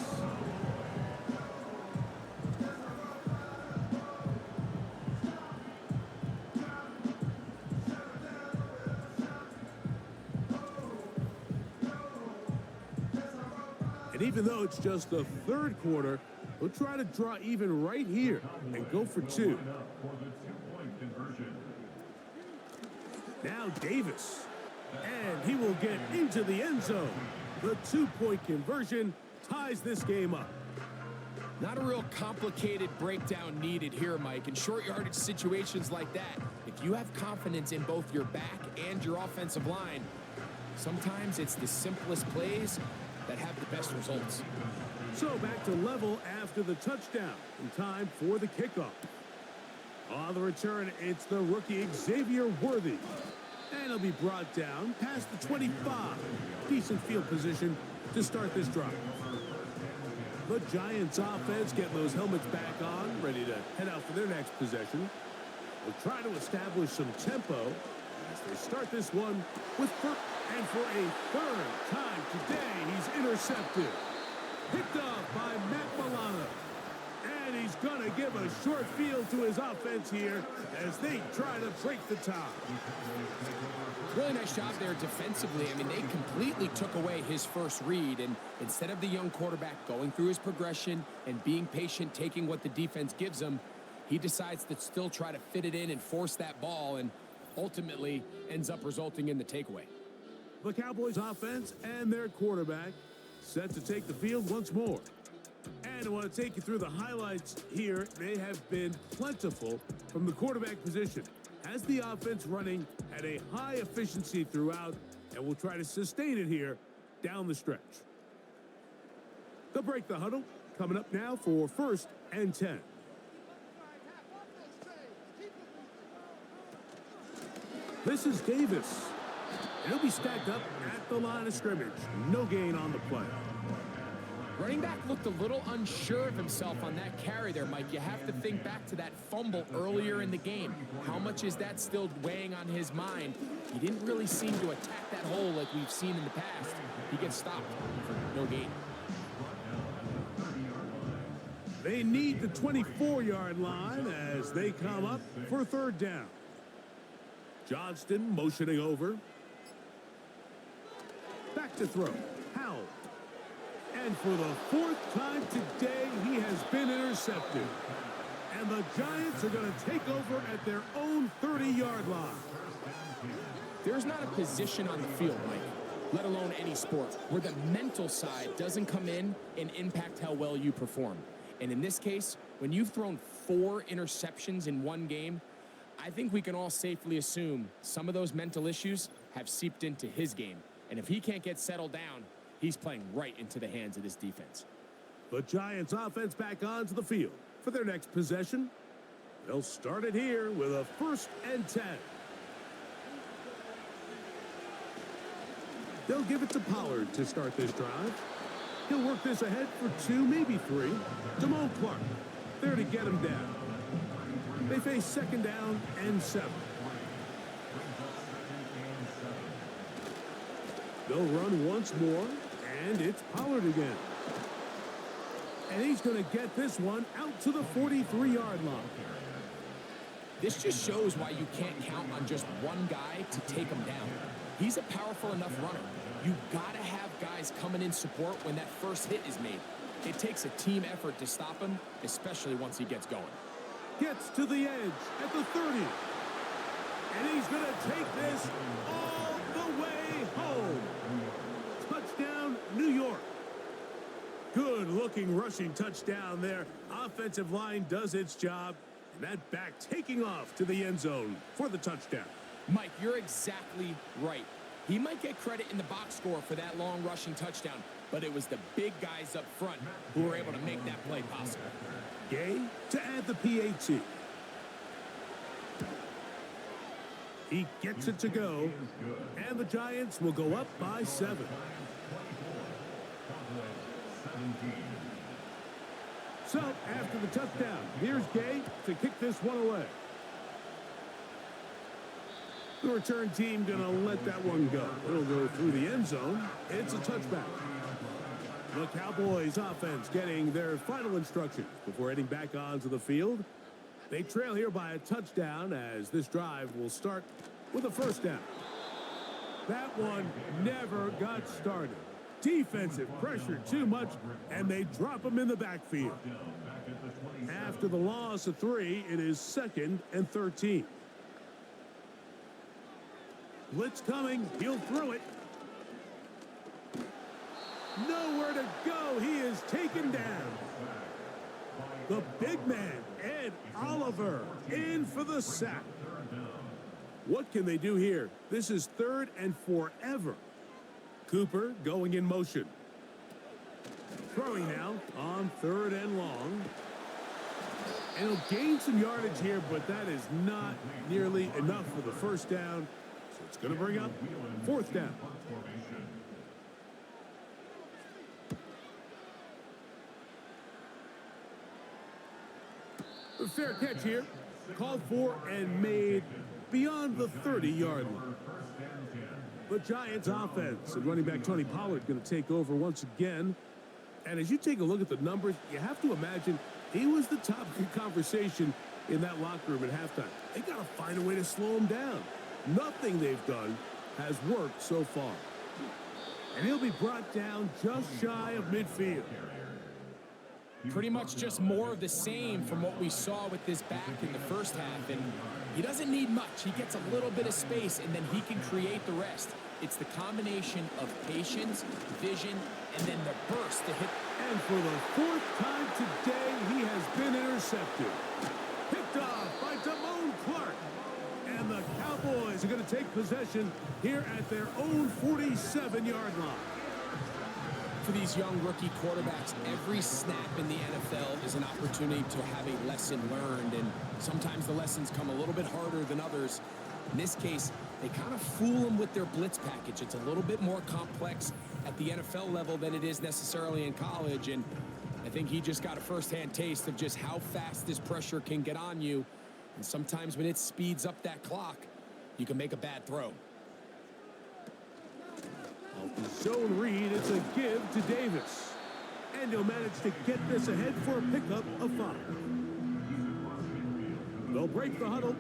And even though it's just the third quarter, we'll try to draw even right here and go for 2. For the 2-point conversion. Now Davis. And he will get into the end zone. The 2-point conversion ties this game up. Not a real complicated breakdown needed here, Mike. In short yardage situations like that, if you have confidence in both your back and your offensive line, sometimes it's the simplest plays that have the best results. So back to level after the touchdown. In time for the kickoff. On the return, it's the rookie Xavier Worthy. And he'll be brought down past the 25. Decent field position to start this drive. The Giants offense getting those helmets back on, ready to head out for their next possession. They'll try to establish some tempo as they start this one with and for a third time today, he's intercepted. Picked off by Matt Milano. And he's going to give a short field to his offense here as they try to break the tie. Really nice job there defensively. I mean, they completely took away his first read, and instead of the young quarterback going through his progression and being patient, taking what the defense gives him, he decides to still try to fit it in and force that ball, and ultimately ends up resulting in the takeaway. The Cowboys offense and their quarterback set to take the field once more. And I want to take you through the highlights here. They have been plentiful from the quarterback position. Has the offense running at a high efficiency throughout, and will try to sustain it here down the stretch. They'll break the huddle. Coming up now for 1st and 10. This is Davis. And he'll be stacked up at the line of scrimmage. No gain on the play. Running back looked a little unsure of himself on that carry there, Mike. You have to think back to that fumble earlier in the game. How much is that still weighing on his mind? He didn't really seem to attack that hole like we've seen in the past. He gets stopped for no gain. They need the 24-yard line as they come up for third down. Johnston motioning over. Back to throw. Howell. And for the 4th time today, he has been intercepted. And the Giants are going to take over at their own 30-yard line. There's not a position on the field, Mike, let alone any sport, where the mental side doesn't come in and impact how well you perform. And in this case, when you've thrown 4 interceptions in one game, I think we can all safely assume some of those mental issues have seeped into his game. And if he can't get settled down, he's playing right into the hands of this defense. The Giants offense back onto the field for their next possession. They'll start it here with a 1st and 10. They'll give it to Pollard to start this drive. He'll work this ahead for 2, maybe 3. Damone Clark there to get him down. They face 2nd down and 7. They'll run once more, and it's Pollard again. And he's going to get this one out to the 43-yard line. This just shows why you can't count on just one guy to take him down. He's a powerful enough runner. You got to have guys coming in support when that first hit is made. It takes a team effort to stop him, especially once he gets going. Gets to the edge at the 30. And he's going to take this all the way home. Touchdown, New York. Good-looking rushing touchdown there. Offensive line does its job. And that back taking off to the end zone for the touchdown. Mike, you're exactly right. He might get credit in the box score for that long rushing touchdown, but it was the big guys up front who were able to make that play possible. Gay to add the PAT. He gets it to go, and the Giants will go up by 7. So, after the touchdown, here's Gay to kick this one away. The return team going to let that one go. It'll go through the end zone. It's a touchback. The Cowboys offense getting their final instructions before heading back onto the field. They trail here by a touchdown as this drive will start with a 1st down. That one never got started. Defensive pressure too much, and they drop him in the backfield. After the loss of 3, it is 2nd and 13. Blitz coming. He'll throw it. Nowhere to go. He is taken down. The big man, Ed Oliver, in for the sack. What can they do here? This is 3rd and forever. Cooper going in motion. Throwing now on 3rd and long. And he'll gain some yardage here, but that is not nearly enough for the 1st down. So it's going to bring up 4th down. A fair catch here. Called for and made beyond the 30-yard line. The Giants offense and running back Tony Pollard going to take over once again. And as you take a look at the numbers, you have to imagine he was the top conversation in that locker room at halftime. They got to find a way to slow him down. Nothing they've done has worked so far. And he'll be brought down just shy of midfield. Pretty much just more of the same from what we saw with this back in the first half. And he doesn't need much. He gets a little bit of space, and then he can create the rest. It's the combination of patience, vision, and then the burst to hit. And for the 4th time today, he has been intercepted. Picked off by Damone Clark. And the Cowboys are going to take possession here at their own 47-yard line. For these young rookie quarterbacks, every snap in the NFL is an opportunity to have a lesson learned, and sometimes the lessons come a little bit harder than others. In this case, they kind of fool them with their blitz package. It's a little bit more complex at the NFL level than it is necessarily in college, and I think he just got a first-hand taste of just how fast this pressure can get on you, and sometimes when it speeds up that clock, you can make a bad throw. Zone read, it's a give to Davis. And he'll manage to get this ahead for a pickup of 5. They'll break the huddle.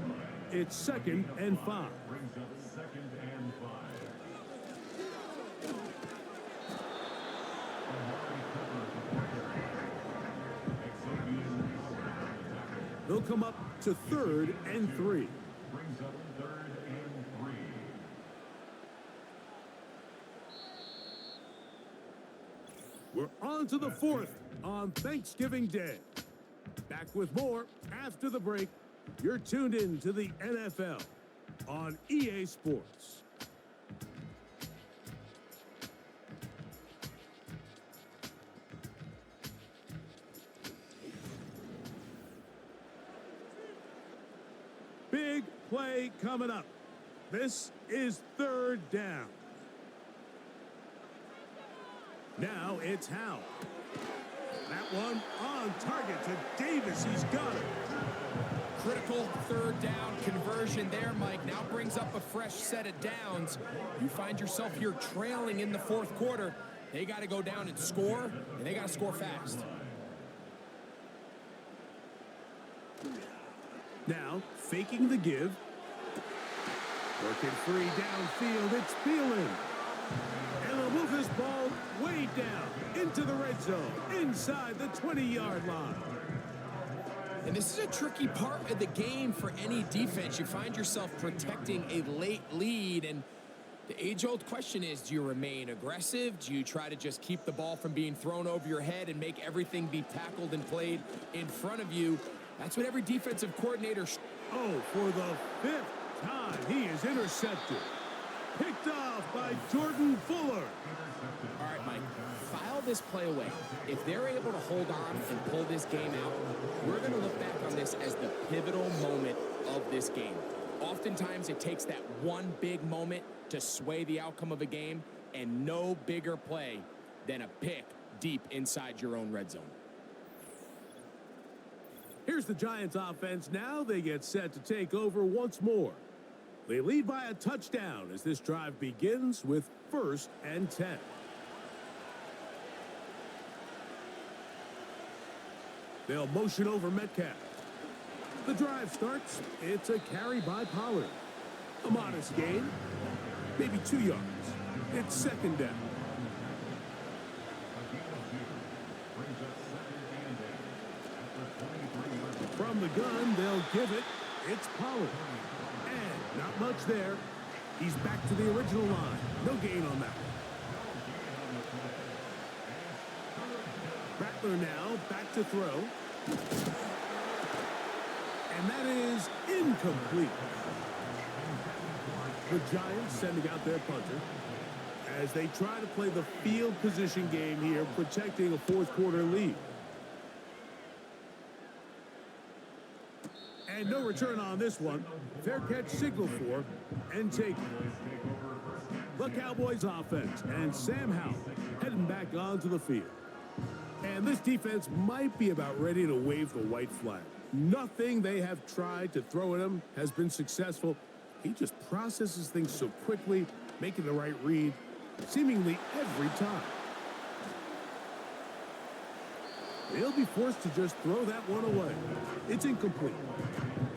It's 2nd and 5. They'll come up to 3rd and 3. We're on to the 4th on Thanksgiving Day. Back with more after the break. You're tuned in to the NFL on EA Sports. Big play coming up. This is 3rd down. Now it's Howe. That one on target to Davis. He's got it. Critical third down conversion there, Mike. Now brings up a fresh set of downs. You find yourself here trailing in the fourth quarter. They got to go down and score, and they got to score fast. Now, faking the give. Working free downfield, it's Thielen. And they'll move this ball way down into the red zone, inside the 20-yard line. And this is a tricky part of the game for any defense. You find yourself protecting a late lead, and the age-old question is, do you remain aggressive? Do you try to just keep the ball from being thrown over your head and make everything be tackled and played in front of you? That's what every defensive coordinator... Oh, for the fifth time, he is intercepted. Picked off by Jordan Fuller. All right, Mike, file this play away. If they're able to hold on and pull this game out, we're going to look back on this as the pivotal moment of this game. Oftentimes, it takes that one big moment to sway the outcome of a game, and no bigger play than a pick deep inside your own red zone. Here's the Giants offense. Now they get set to take over once more. They lead by a touchdown as this drive begins with 1st and 10. They'll motion over Metcalf. The drive starts. It's a carry by Pollard. A modest gain, maybe 2 yards. It's 2nd down. From the gun, they'll give it. It's Pollard. And not much there. He's back to the original line. No gain on that one. Rattler now back to throw. And that is incomplete. The Giants sending out their punter as they try to play the field position game here, protecting a fourth quarter lead. And no return on this one. Fair catch signaled for and taken. The Cowboys offense and Sam Howell heading back onto the field. And this defense might be about ready to wave the white flag. Nothing they have tried to throw at him has been successful. He just processes things so quickly, making the right read, seemingly every time. They'll be forced to just throw that one away. It's incomplete.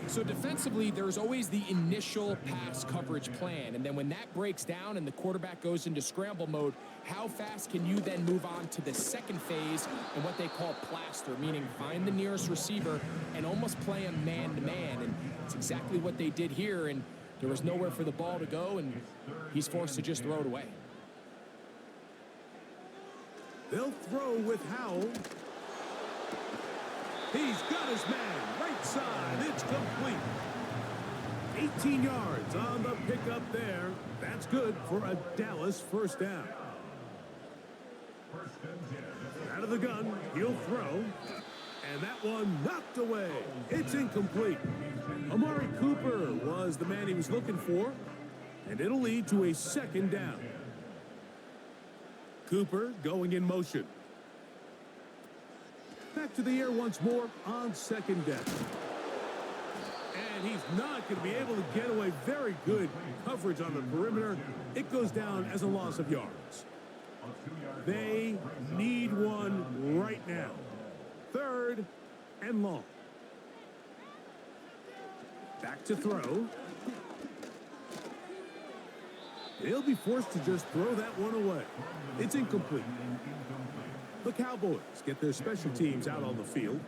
So defensively, there's always the initial pass coverage plan. And then when that breaks down and the quarterback goes into scramble mode, how fast can you then move on to the second phase and what they call plaster, meaning find the nearest receiver and almost play him man-to-man. And it's exactly what they did here. And there was nowhere for the ball to go, and he's forced to just throw it away. They'll throw with Howell. He's got his man, right side, it's complete. 18 yards on the pickup there. That's good for a Dallas 1st down. Out of the gun, he'll throw. And that one knocked away. It's incomplete. Amari Cooper was the man he was looking for. And it'll lead to a 2nd down. Cooper going in motion. Back to the air once more on 2nd down. And he's not going to be able to get away. Very good coverage on the perimeter. It goes down as a loss of yards. They need one right now. 3rd and long. Back to throw. They'll be forced to just throw that one away. It's incomplete. The Cowboys get their special teams out on the field.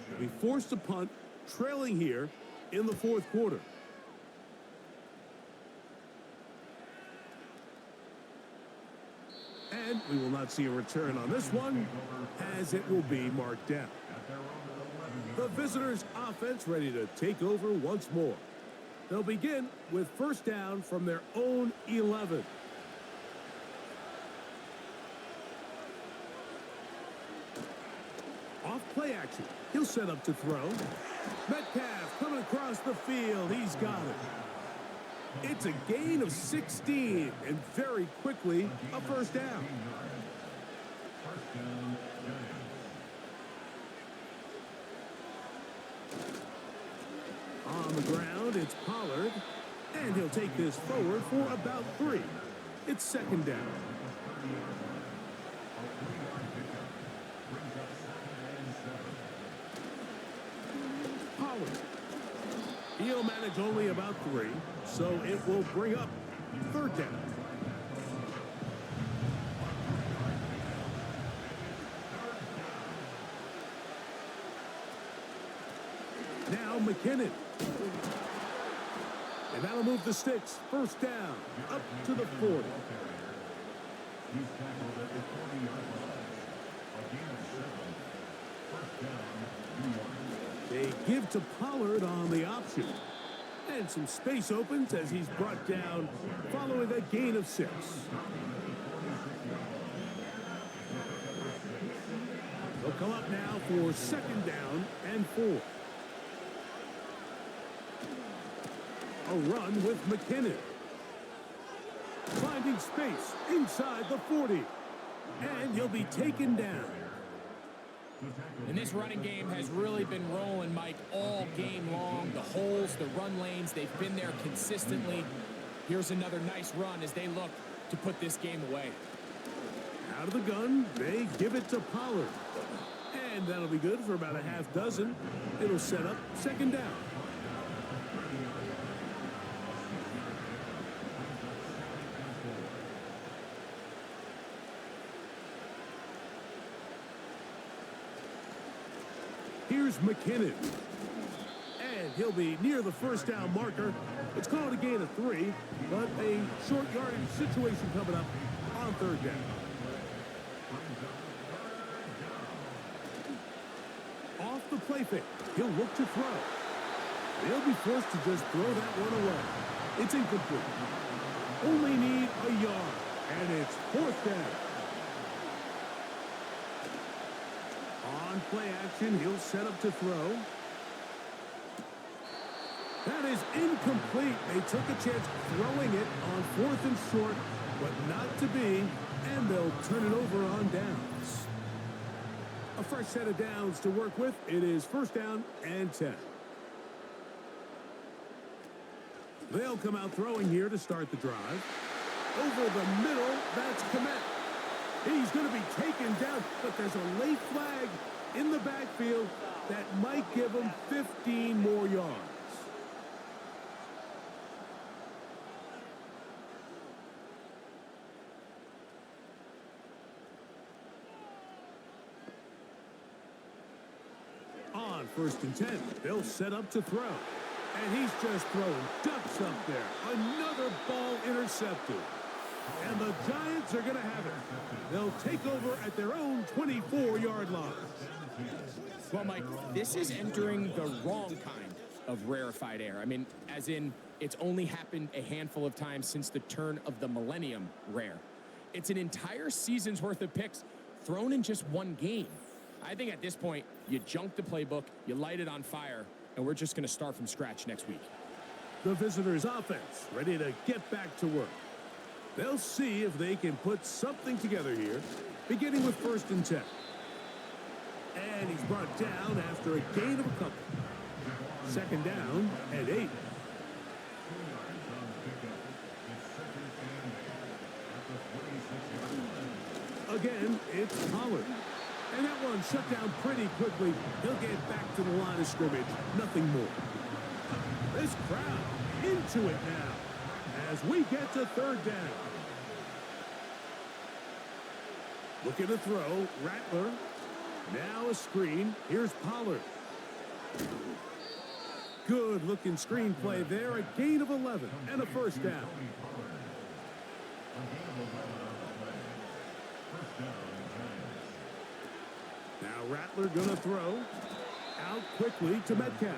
They'll be forced to punt, trailing here in the 4th quarter. And we will not see a return on this one, as it will be marked down. The visitors' offense ready to take over once more. They'll begin with 1st down from their own 11. Off play action. He'll set up to throw. Metcalf coming across the field. He's got it. It's a gain of 16, and very quickly, a 1st down. down, Giants. On the ground, it's Pollard. And he'll take this forward for about 3. It's second down. Pollard. He'll manage only about 3, so it will bring up third down. Now McKinnon. And that'll move the sticks. First down, up to the 40. He's tackled at the 40-yard line. A gain of 7. First down, New York. They give to Pollard on the option. And some space opens as he's brought down following a gain of 6. They'll come up now for second down and 4. A run with McKinnon. Finding space inside the 40. And he'll be taken down. And this running game has really been rolling, Mike, all game long. The holes, the run lanes, they've been there consistently. Here's another nice run as they look to put this game away. Out of the gun, they give it to Pollard. And that'll be good for about a half dozen. It'll set up second down. Here's McKinnon. And he'll be near the first down marker. It's called a gain of 3, but a short yardage situation coming up on third down. Off the play fake. He'll look to throw. They'll be forced to just throw that one away. It's incomplete. Only need a yard, and it's fourth down. On play action, he'll set up to throw. That is incomplete. They took a chance throwing it on 4th and short, but not to be, and they'll turn it over on downs. A fresh set of downs to work with. It is first down and 10. They'll come out throwing here to start the drive. Over the middle, that's Komet. He's going to be taken down, but there's a late flag in the backfield that might give him 15 more yards. On 1st and 10, they'll set up to throw. And he's just throwing ducks up there. Another ball intercepted. And the Giants are going to have it. They'll take over at their own 24-yard line. Well, Mike, this is entering the wrong kind of rarefied air. I mean, as in, it's only happened a handful of times since the turn of the millennium rare. It's an entire season's worth of picks thrown in just one game. I think at this point, you junk the playbook, you light it on fire, and we're just going to start from scratch next week. The visitors' offense ready to get back to work. They'll see if they can put something together here, beginning with 1st and 10. And he's brought down after a gain of a couple. Second down and 8. Again, it's Pollard. And that one shut down pretty quickly. He'll get back to the line of scrimmage. Nothing more. This crowd into it now as we get to third down. Looking to throw, Rattler. Now a screen. Here's Pollard. Good looking screen play there. A gain of 11 and a first down. Now Rattler gonna throw. Out quickly to Metcalf.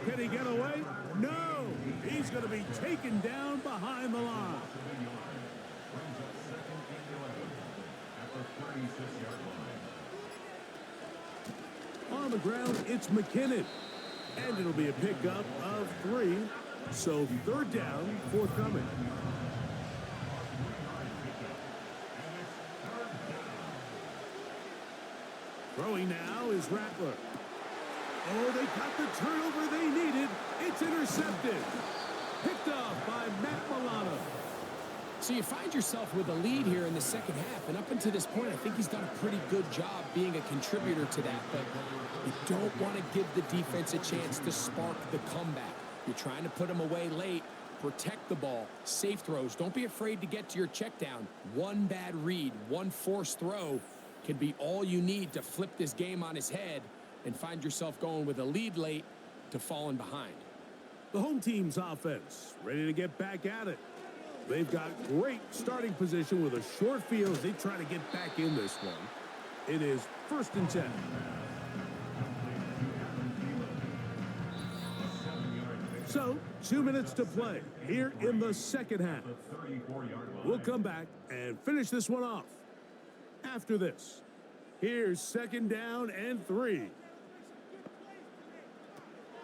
Can he get away? No! He's gonna be taken down behind the line. On the ground, it's McKinnon. And it'll be a pickup of 3. So third down, forthcoming. Throwing now is Rattler. Oh, they got the turnover they needed. It's intercepted. Picked off by Matt Milano. So you find yourself with a lead here in the second half, and up until this point, I think he's done a pretty good job being a contributor to that, but you don't want to give the defense a chance to spark the comeback. You're trying to put them away late, protect the ball, safe throws. Don't be afraid to get to your check down. One bad read, one forced throw can be all you need to flip this game on his head and find yourself going with a lead late to falling behind. The home team's offense ready to get back at it. They've got great starting position with a short field as they try to get back in this one. It is 1st and 10. So, 2 minutes to play here in the second half. We'll come back and finish this one off after this. Here's 2nd down and 3.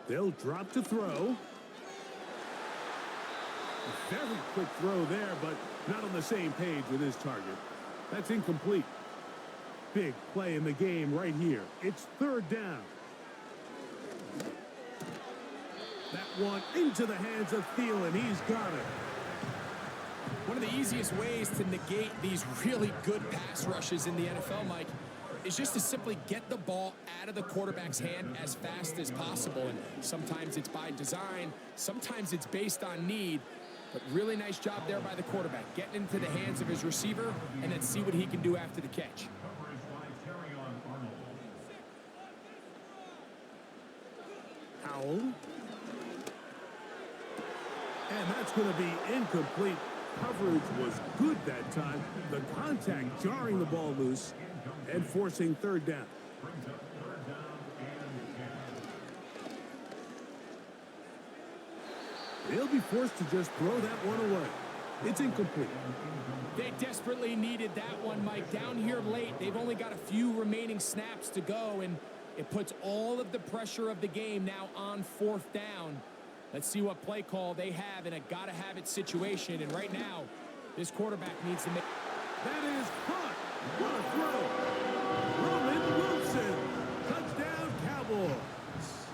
They'll drop to throw. A very quick throw there, but not on the same page with his target. That's incomplete. Big play in the game right here. It's 3rd down. That one into the hands of Thielen. He's got it. One of the easiest ways to negate these really good pass rushes in the NFL, Mike, is just to simply get the ball out of the quarterback's hand as fast as possible. And sometimes it's by design, sometimes it's based on need. But really nice job there by the quarterback, getting into the hands of his receiver and then see what he can do after the catch. Howell. And that's going to be incomplete. Coverage was good that time. The contact jarring the ball loose and forcing 3rd down. They'll be forced to just throw that one away. It's incomplete. They desperately needed that one, Mike. Down here late, they've only got a few remaining snaps to go, and it puts all of the pressure of the game now on 4th down. Let's see what play call they have in a gotta-have-it situation. And right now, this quarterback needs to make... That is caught. What a throw. Roman Wilson. Touchdown, Cowboys.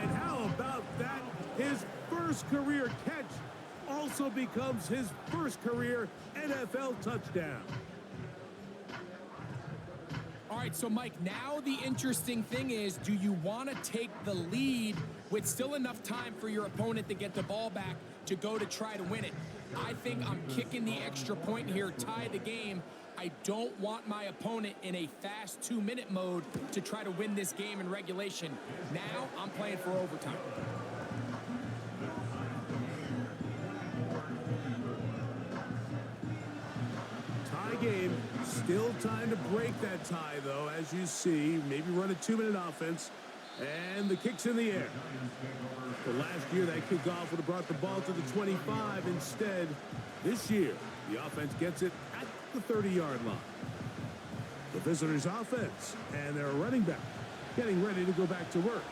And how about that? His first career catch also becomes his first career NFL touchdown. All right, so Mike, now the interesting thing is, do you want to take the lead with still enough time for your opponent to get the ball back to go to try to win it? I think I'm kicking the extra point here, tie the game. I don't want my opponent in a fast 2-minute mode to try to win this game in regulation. Now I'm playing for overtime. Game. Still time to break that tie, though, as you see. Maybe run a 2-minute offense. And the kick's in the air. The last year, that kickoff would have brought the ball to the 25. Instead, this year, the offense gets it at the 30-yard line. The visitors' offense and their running back getting ready to go back to work.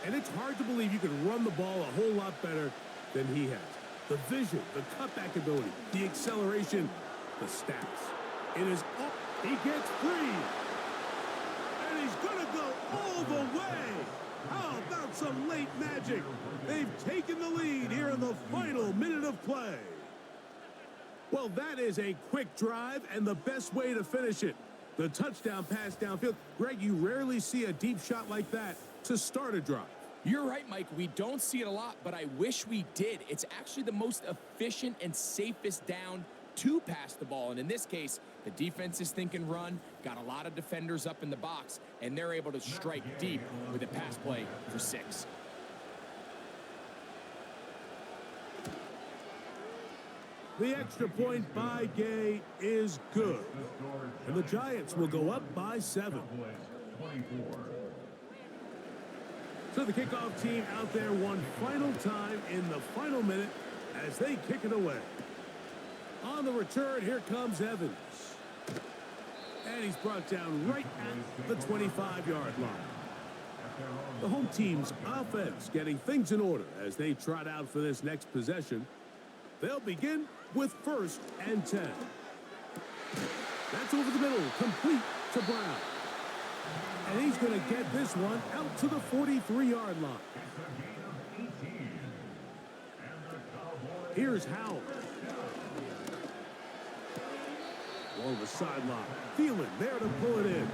And it's hard to believe you can run the ball a whole lot better than he has. The vision, the cutback ability, the acceleration, the stats. It is up. He gets free. And he's going to go all the way. How about some late magic? They've taken the lead here in the final minute of play. Well, that is a quick drive and the best way to finish it. The touchdown pass downfield. Greg, you rarely see a deep shot like that to start a drive. You're right, Mike. We don't see it a lot, but I wish we did. It's actually the most efficient and safest down to pass the ball. And in this case, the defense is thinking run, got a lot of defenders up in the box, and they're able to strike deep with a pass play for 6. The extra point by Gay is good. And the Giants will go up by 7. So the kickoff team out there one final time in the final minute as they kick it away. On the return, here comes Evans. And he's brought down right at the 25-yard line. The home team's offense getting things in order as they trot out for this next possession. They'll begin with 1st and 10. That's over the middle, complete to Brown. And he's going to get this one out to the 43-yard line. Here's Howell. Along the sideline. Thielen there to pull it in.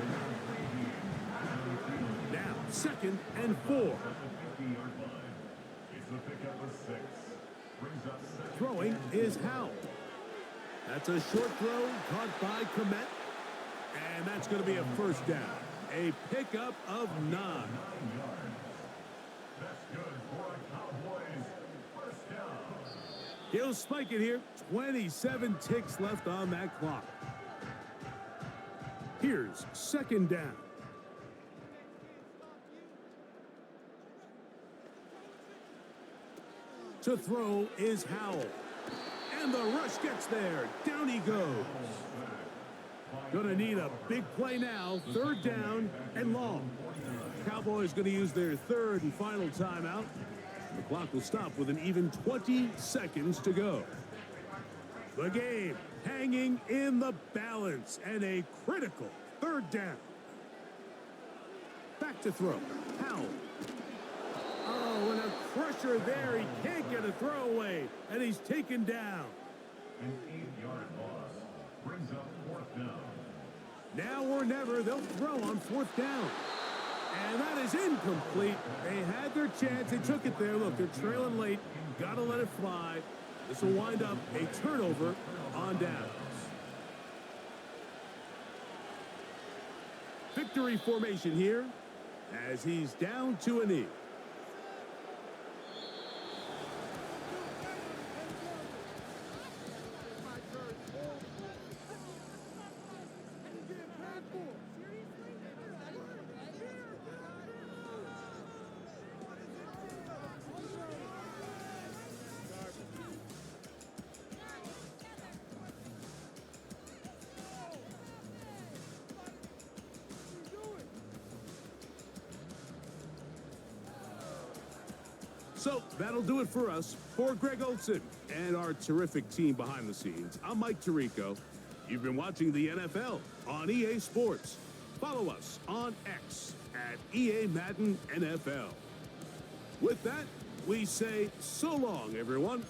Now, 2nd and 4. Throwing is Howell. That's a short throw caught by Komet. And that's going to be a first down. A pickup of 9. That's good for a Cowboys first down. He'll spike it here. 27 ticks left on that clock. Here's 2nd down. To throw is Howell. And the rush gets there. Down he goes. Gonna need a big play now. 3rd down and long. Cowboys gonna use their 3rd and final timeout. The clock will stop with an even 20 seconds to go. The game hanging in the balance and a critical 3rd down. Back to throw. Howell. Oh, and a crusher there. He can't get a throwaway, and he's taken down. An 8-yard loss brings up 4th down. Now or never, they'll throw on 4th down. And that is incomplete. They had their chance. They took it there. Look, they're trailing late. Got to let it fly. This will wind up a turnover on downs. Victory formation here as he's down to a knee. So that'll do it for us. For Greg Olson and our terrific team behind the scenes, I'm Mike Tirico. You've been watching the NFL on EA Sports. Follow us on X at EA Madden NFL. With that, we say so long, everyone.